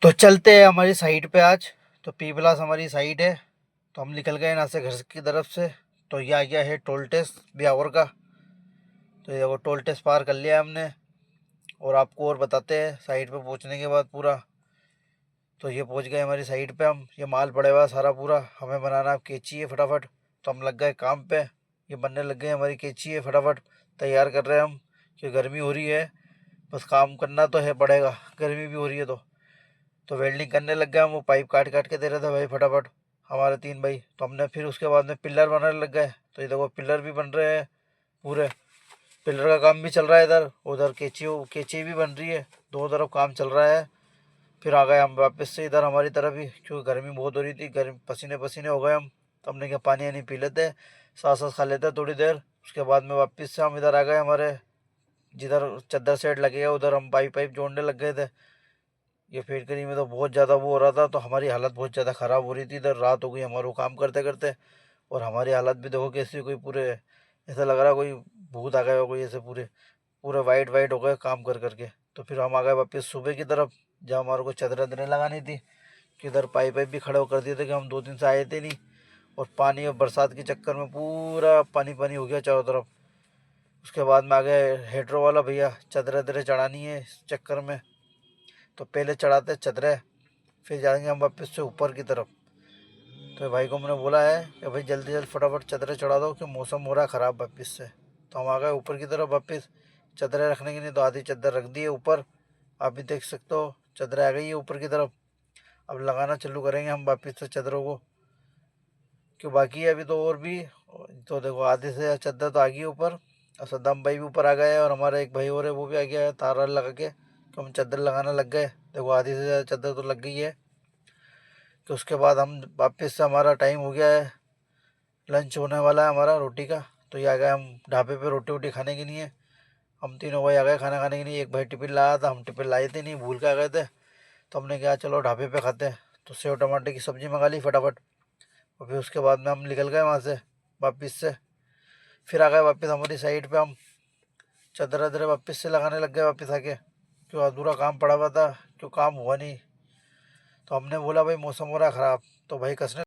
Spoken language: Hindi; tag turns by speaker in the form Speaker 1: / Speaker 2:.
Speaker 1: तो चलते हैं हमारी साइड पे आज। तो पीपलास हमारी साइड है। तो हम निकल गए यहाँ से घर की तरफ से। तो ये आ गया है टोल टेस्ट ब्यावर का। तो ये वो टोल टेस्ट पार कर लिया हमने। और आपको और बताते हैं साइड पे पहुँचने के बाद पूरा। तो ये पहुँच गए हमारी साइड पे हम। ये माल पड़ा हुआ है सारा पूरा, हमें बनाना अब कैंची है फटाफट। तो हम लग गए काम पे। ये बनने लग गए, हमारी कैंची है फटाफट तैयार कर रहे हैं हम, क्योंकि गर्मी हो रही है। बस काम करना तो है पड़ेगा, गर्मी भी हो रही है। तो वेल्डिंग करने लग गए हम। वो पाइप काट काट के दे रहे थे भाई फटाफट, हमारे तीन भाई। तो हमने फिर उसके बाद में पिलर बनाने लग गए। तो ये देखो पिलर भी बन रहे हैं पूरे। पिलर का काम भी चल रहा है इधर, उधर केची केची भी बन रही है, दोनों तरफ काम चल रहा है। फिर आ गए हम वापस से इधर हमारी तरफ ही, क्योंकि गर्मी बहुत हो रही थी, गर्मी पसीने पसीने हो गए हम। तो हमने क्या पानी वानी पी लेते, सांस सांस खा लेते थोड़ी देर। उसके बाद में वापस से हम इधर आ गए, हमारे जिधर चद्दर सेट लगेगा उधर हम पाइप पाइप जोड़ने लग गए थे। ये फैक्ट्री में तो बहुत ज़्यादा वो हो रहा था, तो हमारी हालत बहुत ज़्यादा ख़राब हो रही थी। इधर रात हो गई हमारे को काम करते करते। और हमारी हालत भी देखो कैसी, कोई पूरे ऐसा लग रहा कोई भूत आ गया हो कोई, ऐसे पूरे पूरे वाइट वाइट हो गए काम कर करके। तो फिर हम आ गए वापस सुबह की तरफ, जहाँ हमारे को चादरें वादरें लगानी थी। कि इधर पाइप वाइप भी खड़े कर दिए थे, कि हम 2 दिन से आए थे नहीं। और पानी और बरसात के चक्कर में पूरा पानी पानी हो गया चारों तरफ। उसके बाद में आ गए हेड्रो वाला भैया, चादरें वादरें चढ़ानी है इस चक्कर में। तो पहले चढ़ाते चादरें, फिर जाएंगे हम वापस से ऊपर की तरफ। तो भाई को मैंने बोला है कि भाई जल्दी जल्दी फटाफट चादरें चढ़ा दो, कि मौसम हो रहा है ख़राब वापस से। तो हम आ गए ऊपर की तरफ वापस चादरें रखने की। नहीं तो आधी चादर रख दी है ऊपर, आप भी देख सकते हो चादरें आ गई है ऊपर की तरफ। अब लगाना चालू करेंगे हम वापस से चादरों को, क्यों बाकी है अभी तो और भी। तो देखो आधे से चादर तो आ गई है ऊपर। और सद्दाम भाई भी ऊपर आ गए हैं, और हमारा एक भाई और है वो भी आ गया है तार लगा के। तो हम चादर लगाने लग गए। देखो आधी से ज़्यादा चादर तो लग गई है। तो उसके बाद हम वापस से, हमारा टाइम हो गया है, लंच होने वाला है हमारा रोटी का। तो ये आ गए हम ढाबे पे रोटी वोटी खाने के लिए। हम तीनों भाई आ गए खाना खाने के लिए। एक भाई टिफिन लाया था, हम टिफिन लाए थे नहीं, भूल के आ गए थे। तो हमने कहा चलो ढाबे पे खाते हैं। तो सेव टमाटर की सब्ज़ी मंगा ली फटाफट। और फिर उसके बाद में हम निकल गए वहाँ से वापस से। फिर आ गए वापस हमारी साइड पे हम, चादर वादर वापस से लगाने लग गए वापस आके, क्यों अधूरा काम पड़ा हुआ था, क्यों काम हुआ नहीं। तो हमने बोला भाई मौसम हो रहा ख़राब, तो भाई कसने